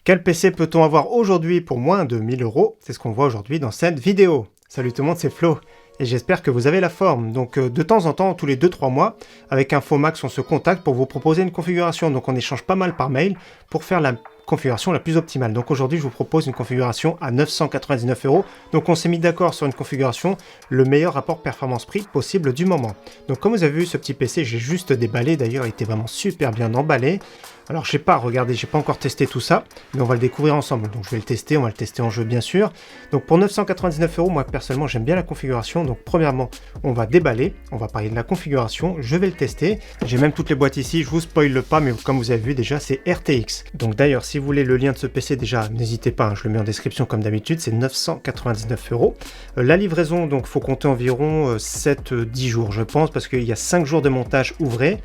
Quel PC peut-on avoir aujourd'hui pour moins de 1000 €? C'est ce qu'on voit aujourd'hui dans cette vidéo. Salut tout le monde, c'est Flo, et j'espère que vous avez la forme. Donc de temps en temps, tous les 2-3 mois, avec Infomax, on se contacte pour vous proposer une configuration. Donc on échange pas mal par mail pour faire la configuration la plus optimale. Donc aujourd'hui, je vous propose une configuration à 999 €. Donc on s'est mis d'accord sur une configuration, le meilleur rapport performance-prix possible du moment. Donc comme vous avez vu, ce petit PC, j'ai juste déballé. D'ailleurs, il était vraiment super bien emballé. Alors je sais pas, regardez, j'ai pas encore testé tout ça, mais on va le découvrir ensemble. Donc je vais le tester, on va le tester en jeu bien sûr. Donc pour 999 €, moi personnellement j'aime bien la configuration. Donc premièrement, on va déballer, on va parler de la configuration, je vais le tester. J'ai même toutes les boîtes ici, je vous spoil pas, mais comme vous avez vu déjà, c'est RTX. Donc d'ailleurs, si vous voulez le lien de ce PC déjà, n'hésitez pas, hein, je le mets en description comme d'habitude, c'est 999 €. La livraison, donc faut compter environ 7-10 jours je pense, parce qu'il y a 5 jours de montage ouvré.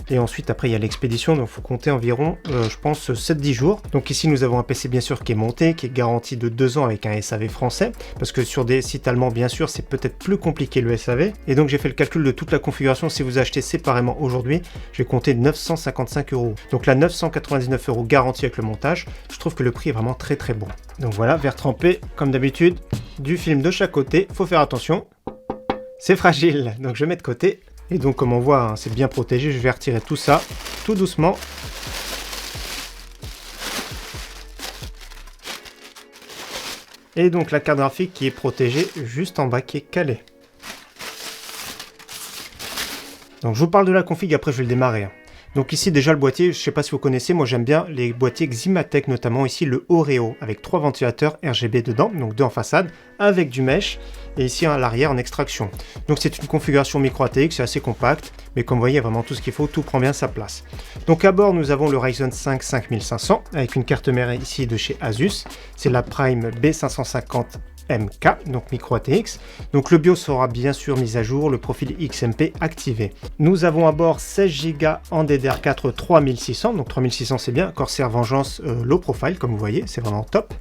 Et ensuite, après, il y a l'expédition, donc il faut compter environ, je pense, 7-10 jours. Donc ici, nous avons un PC, bien sûr, qui est monté, qui est garanti de 2 ans avec un SAV français, parce que sur des sites allemands, bien sûr, c'est peut-être plus compliqué le SAV. Et donc, j'ai fait le calcul de toute la configuration. Si vous achetez séparément aujourd'hui, je vais compter 955 €. Donc là, 999 € garanti avec le montage. Je trouve que le prix est vraiment très très bon. Donc voilà, verre trempé, comme d'habitude, du film de chaque côté. Faut faire attention, c'est fragile, donc je mets de côté. Et donc comme on voit, hein, c'est bien protégé, je vais retirer tout ça, tout doucement. Et donc la carte graphique qui est protégée juste en bas, qui est calée. Donc je vous parle de la config, après je vais le démarrer. Donc ici déjà le boîtier, je ne sais pas si vous connaissez, moi j'aime bien les boîtiers Ximatec, notamment ici le Oreo, avec 3 ventilateurs RGB dedans, donc 2 en façade, avec du mesh, et ici à l'arrière en extraction. Donc c'est une configuration micro ATX, c'est assez compact, mais comme vous voyez, il y a vraiment tout ce qu'il faut, tout prend bien sa place. Donc à bord, nous avons le Ryzen 5 5500, avec une carte mère ici de chez Asus, c'est la Prime B550 MK, donc micro ATX. Donc le BIOS sera bien sûr mis à jour, le profil XMP activé. Nous avons à bord 16 Go en DDR4 3600, donc 3600 c'est bien, Corsair Vengeance low profile comme vous voyez, c'est vraiment top.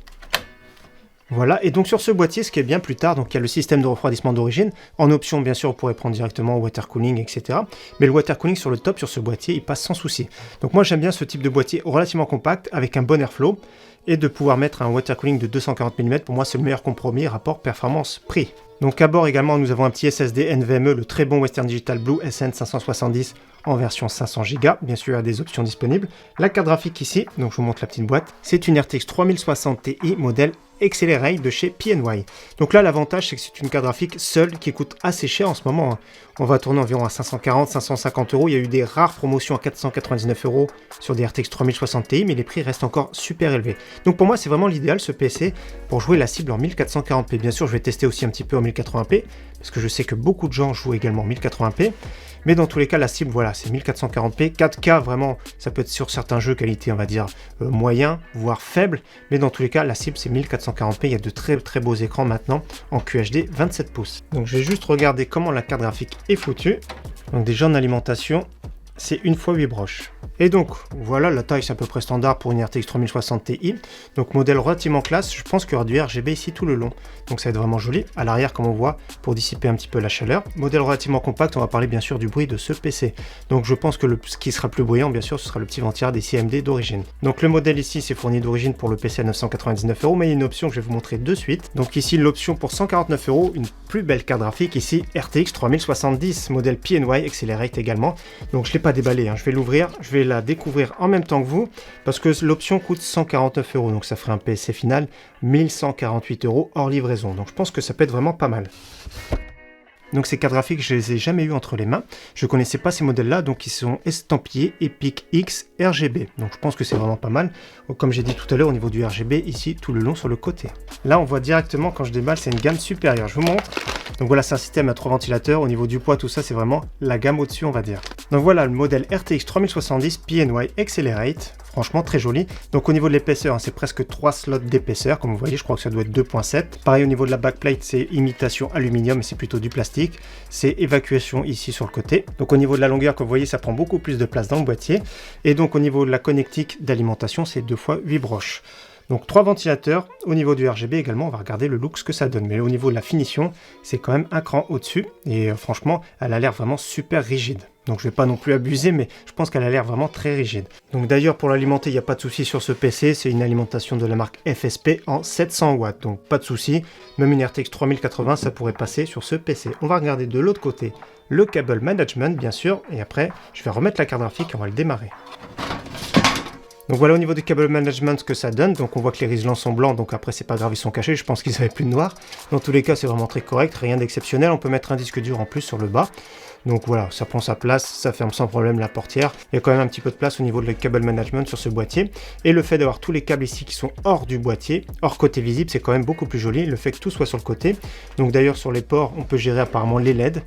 Voilà, et donc sur ce boîtier, ce qui est bien plus tard, donc il y a le système de refroidissement d'origine. En option, bien sûr, vous pourrez prendre directement au water cooling, etc. Mais le water cooling sur le top, sur ce boîtier, il passe sans souci. Donc moi, j'aime bien ce type de boîtier relativement compact, avec un bon airflow, et de pouvoir mettre un water cooling de 240 mm. Pour moi, c'est le meilleur compromis rapport performance-prix. Donc à bord également, nous avons un petit SSD NVMe, le très bon Western Digital Blue SN570 en version 500 Go. Bien sûr, il y a des options disponibles. La carte graphique ici, donc je vous montre la petite boîte, c'est une RTX 3060 Ti modèle Accelerate de chez PNY. Donc là, l'avantage, c'est que c'est une carte graphique seule qui coûte assez cher en ce moment. On va tourner environ à 540-550 €. Il y a eu des rares promotions à 499 € sur des RTX 3060 Ti, mais les prix restent encore super élevés. Donc pour moi, c'est vraiment l'idéal, ce PC, pour jouer la cible en 1440p. Bien sûr, je vais tester aussi un petit peu en 1080p, parce que je sais que beaucoup de gens jouent également en 1080p. Mais dans tous les cas, la cible, voilà, c'est 1440p. 4K, vraiment, ça peut être sur certains jeux qualité, on va dire, moyen, voire faible. Mais dans tous les cas, la cible, c'est 1440p. Il y a de très très beaux écrans maintenant en QHD 27 pouces. Donc je vais juste regarder comment la carte graphique est foutue. Donc déjà en alimentation, c'est 1x8 broches. Et donc, voilà, la taille c'est à peu près standard pour une RTX 3060 Ti. Donc modèle relativement classe, je pense qu'il y aura du RGB ici tout le long. Donc ça va être vraiment joli. À l'arrière, comme on voit, pour dissiper un petit peu la chaleur. Modèle relativement compact, on va parler bien sûr du bruit de ce PC. Donc je pense que ce qui sera plus bruyant, bien sûr, ce sera le petit ventilleur des AMD d'origine. Donc le modèle ici, c'est fourni d'origine pour le PC à 999 €, mais il y a une option que je vais vous montrer de suite. Donc ici, l'option pour 149 €, une plus belle carte graphique, ici RTX 3070, modèle PNY Accelerate également. Donc je ne l'ai pas déballé, hein. Je vais l'ouvrir, je vais la découvrir en même temps que vous, parce que l'option coûte 149 €, donc ça ferait un PC final 1148 € hors livraison. Donc je pense que ça peut être vraiment pas mal. Donc ces cartes graphiques, je les ai jamais eu entre les mains. Je connaissais pas ces modèles-là, donc ils sont estampillés EPIC X RGB. Donc je pense que c'est vraiment pas mal. Comme j'ai dit tout à l'heure, au niveau du RGB, ici, tout le long sur le côté. Là, on voit directement, quand je déballe, c'est une gamme supérieure. Je vous montre. Donc voilà, c'est un système à 3 ventilateurs. Au niveau du poids, tout ça, c'est vraiment la gamme au-dessus, on va dire. Donc voilà, le modèle RTX 3070 PNY Accelerate. Franchement, très joli. Donc au niveau de l'épaisseur, hein, c'est presque 3 slots d'épaisseur. Comme vous voyez, je crois que ça doit être 2.7. Pareil, au niveau de la backplate, c'est imitation aluminium, mais c'est plutôt du plastique. C'est évacuation ici sur le côté. Donc au niveau de la longueur, comme vous voyez, ça prend beaucoup plus de place dans le boîtier. Et donc au niveau de la connectique d'alimentation, c'est 2x8 broches. Donc 3 ventilateurs, au niveau du RGB également, on va regarder le look, ce que ça donne. Mais au niveau de la finition, c'est quand même un cran au-dessus. Et franchement, elle a l'air vraiment super rigide. Donc je vais pas non plus abuser, mais je pense qu'elle a l'air vraiment très rigide. Donc d'ailleurs pour l'alimenter, il n'y a pas de souci sur ce PC, c'est une alimentation de la marque FSP en 700 watts, donc pas de souci. Même une RTX 3080, ça pourrait passer sur ce PC. On va regarder de l'autre côté le cable management bien sûr, et après je vais remettre la carte graphique et on va le démarrer. Donc voilà au niveau du cable management ce que ça donne, donc on voit que les riselants sont blancs, donc après c'est pas grave, ils sont cachés, je pense qu'ils avaient plus de noir. Dans tous les cas c'est vraiment très correct, rien d'exceptionnel, on peut mettre un disque dur en plus sur le bas. Donc voilà, ça prend sa place, ça ferme sans problème la portière. Il y a quand même un petit peu de place au niveau de cable management sur ce boîtier. Et le fait d'avoir tous les câbles ici qui sont hors du boîtier, hors côté visible, c'est quand même beaucoup plus joli. Le fait que tout soit sur le côté. Donc d'ailleurs sur les ports, on peut gérer apparemment les LED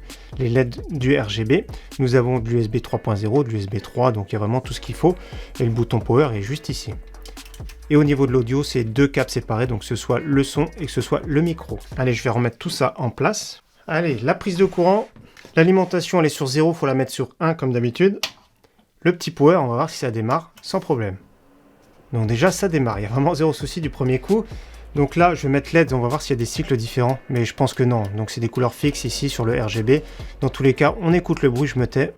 du RGB. Nous avons de l'USB 3.0, de l'USB 3, donc il y a vraiment tout ce qu'il faut. Et le bouton power est juste ici. Et au niveau de l'audio, c'est 2 câbles séparés, donc que ce soit le son et que ce soit le micro. Allez, je vais remettre tout ça en place. Allez, la prise de courant. L'alimentation, elle est sur 0, il faut la mettre sur 1 comme d'habitude. Le petit power, on va voir si ça démarre sans problème. Donc déjà, ça démarre, il y a vraiment 0 souci du premier coup. Donc là, je vais mettre LED, on va voir s'il y a des cycles différents, mais je pense que non. Donc c'est des couleurs fixes ici sur le RGB. Dans tous les cas, on écoute le bruit, je me tais.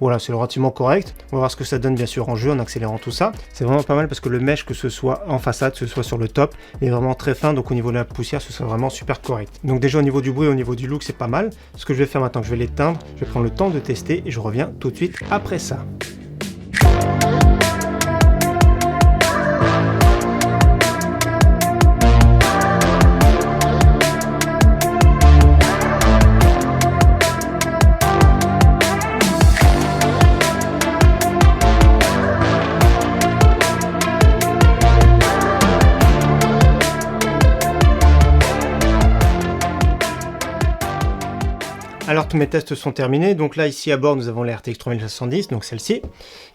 Voilà, c'est relativement correct. On va voir ce que ça donne bien sûr en jeu en accélérant tout ça. C'est vraiment pas mal parce que le mesh, que ce soit en façade, que ce soit sur le top, est vraiment très fin. Donc au niveau de la poussière, ce sera vraiment super correct. Donc déjà au niveau du bruit, au niveau du look, c'est pas mal. Ce que je vais faire maintenant, je vais l'éteindre. Je vais prendre le temps de tester et je reviens tout de suite après ça. Alors tous mes tests sont terminés, donc là ici à bord nous avons la RTX 3070, donc celle-ci,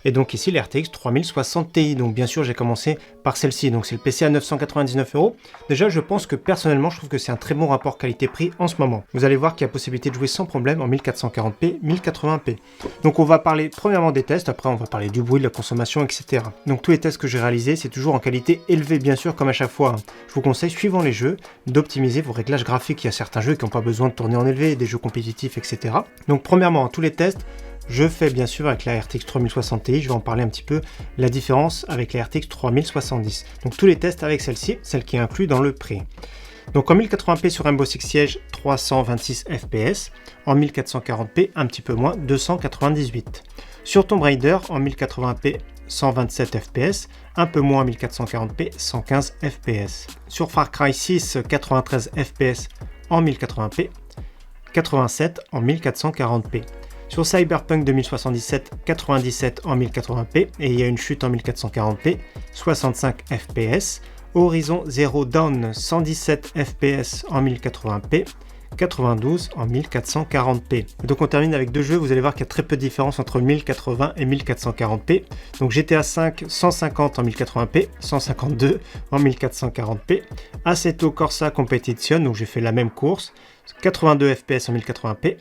et donc ici la RTX 3060 Ti, donc bien sûr j'ai commencé par celle-ci, donc c'est le PC à 999 €. Déjà je pense que personnellement je trouve que c'est un très bon rapport qualité-prix en ce moment. Vous allez voir qu'il y a possibilité de jouer sans problème en 1440p, 1080p. Donc on va parler premièrement des tests, après on va parler du bruit, de la consommation, etc. Donc tous les tests que j'ai réalisés c'est toujours en qualité élevée bien sûr comme à chaque fois. Je vous conseille suivant les jeux d'optimiser vos réglages graphiques, il y a certains jeux qui n'ont pas besoin de tourner en élevé, des jeux compétitifs, etc. Donc premièrement, tous les tests, je fais bien sûr avec la RTX 3060 Ti, je vais en parler un petit peu, la différence avec la RTX 3070. Donc tous les tests avec celle-ci, celle qui est inclue dans le prix. Donc en 1080p sur Rainbow Six Siege, 326 fps, en 1440p, un petit peu moins, 298. Sur Tomb Raider, en 1080p, 127 fps, un peu moins en 1440p, 115 fps. Sur Far Cry 6, 93 fps en 1080p, 87 en 1440p. Sur Cyberpunk 2077, 97 en 1080p et il y a une chute en 1440p, 65 fps. Horizon Zero Dawn, 117 fps en 1080p, 92 en 1440p. Donc on termine avec deux jeux, vous allez voir qu'il y a très peu de différence entre 1080 et 1440p. Donc GTA V 150 en 1080p, 152 en 1440p. Assetto Corsa Competition, donc j'ai fait la même course, 82 fps en 1080p,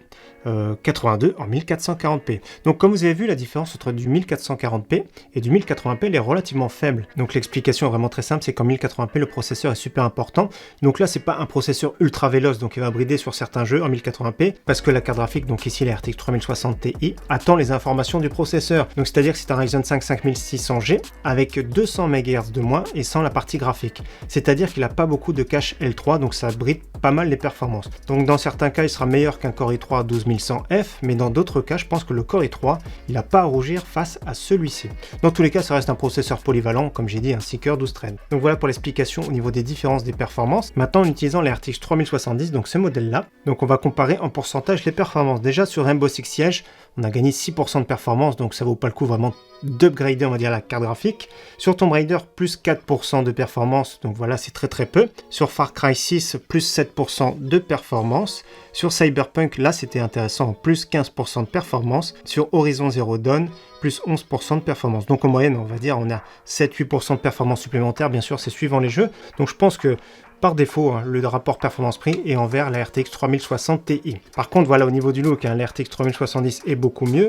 82 en 1440p. Donc comme vous avez vu, la différence entre du 1440p et du 1080p elle est relativement faible. Donc l'explication est vraiment très simple, c'est qu'en 1080p le processeur est super important. Donc là c'est pas un processeur ultra véloce, donc il va brider sur certains jeux en 1080p parce que la carte graphique, donc ici la RTX 3060 Ti, attend les informations du processeur. Donc c'est à dire que c'est un Ryzen 5 5600G avec 200 MHz de moins et sans la partie graphique. C'est à dire qu'il n'a pas beaucoup de cache L3, donc ça bride pas mal les performances. Donc dans certains cas il sera meilleur qu'un Core i3 12100F, mais dans d'autres cas je pense que le Core i3 il n'a pas à rougir face à celui-ci. Dans tous les cas ça reste un processeur polyvalent, comme j'ai dit, un Seeker 12 threads. Donc voilà pour l'explication au niveau des différences des performances. Maintenant en utilisant la RTX 3070, donc ce modèle là, donc on va comparer en pourcentage les performances. Déjà sur Rainbow Six Siege on a gagné 6% de performance, donc ça vaut pas le coup vraiment d'upgrader on va dire la carte graphique. Sur Tomb Raider plus 4% de performance, donc voilà c'est très peu. Sur Far Cry 6 plus 7% de performance. Sur Cyberpunk là c'était intéressant, plus 15% de performance. Sur Horizon Zero Dawn plus 11% de performance. Donc en moyenne on va dire on a 7-8% de performance supplémentaire, bien sûr c'est suivant les jeux. Donc je pense que par défaut, le rapport performance-prix est envers la RTX 3060 Ti. Par contre, voilà, au niveau du look, la RTX 3070 est beaucoup mieux,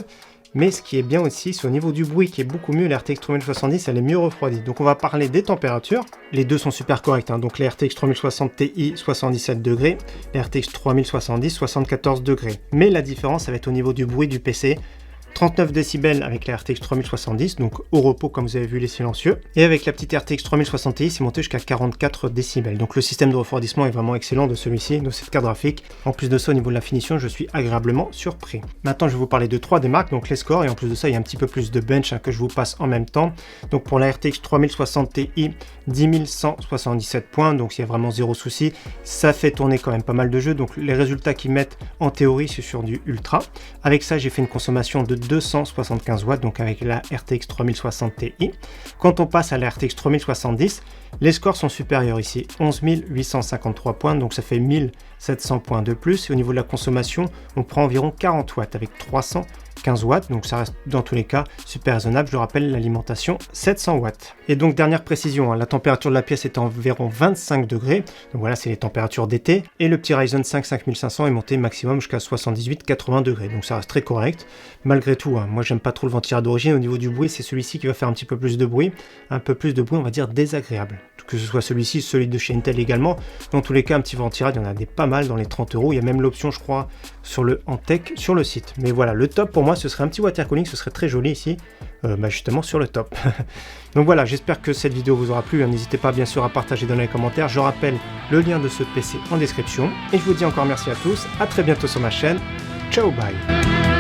Mais ce qui est bien aussi, c'est au niveau du bruit qui est beaucoup mieux. La RTX 3070, elle est mieux refroidie. Donc on va parler des températures. Les deux sont super corrects, hein. Donc la RTX 3060 Ti 77 degrés, la RTX 3070 74 degrés. Mais la différence, ça va être au niveau du bruit du PC. 39 décibels avec la RTX 3070, donc au repos comme vous avez vu les silencieux. Et avec la petite RTX 3060 Ti, c'est monté jusqu'à 44 décibels. Donc le système de refroidissement est vraiment excellent de celui-ci, de cette carte graphique. En plus de ça, au niveau de la finition, je suis agréablement surpris. Maintenant, je vais vous parler de 3 des marques, donc les scores, et en plus de ça, il y a un petit peu plus de bench que je vous passe en même temps. Donc pour la RTX 3060 Ti, 10 177 points, donc il y a vraiment zéro souci. Ça fait tourner quand même pas mal de jeux, donc les résultats qu'ils mettent en théorie, c'est sur du ultra. Avec ça, j'ai fait une consommation de 275 watts, donc avec la RTX 3060 Ti. Quand on passe à la RTX 3070, les scores sont supérieurs ici, 11 853 points, donc ça fait 1700 points de plus. Et au niveau de la consommation, on prend environ 40 watts avec 315 watts, donc ça reste dans tous les cas super raisonnable. Je le rappelle, l'alimentation 700 watts. Et donc dernière précision, hein, la température de la pièce est environ 25 degrés, donc voilà, c'est les températures d'été. Et le petit Ryzen 5 5500 est monté maximum jusqu'à 78-80 degrés, donc ça reste très correct. Malgré tout, hein, moi j'aime pas trop le ventilateur d'origine. Au niveau du bruit, c'est celui-ci qui va faire un petit peu plus de bruit, on va dire désagréable. Que ce soit celui-ci, celui de chez Intel également. Dans tous les cas, un petit ventilateur, il y en a des pas mal dans les 30 €. Il y a même l'option, je crois, sur le Antec sur le site. Mais voilà, le top pour moi, ce serait un petit water cooling, ce serait très joli ici, justement sur le top. Donc voilà, j'espère que cette vidéo vous aura plu. N'hésitez pas bien sûr à partager dans les commentaires. Je rappelle le lien de ce PC en description. Et je vous dis encore merci à tous. À très bientôt sur ma chaîne. Ciao, bye.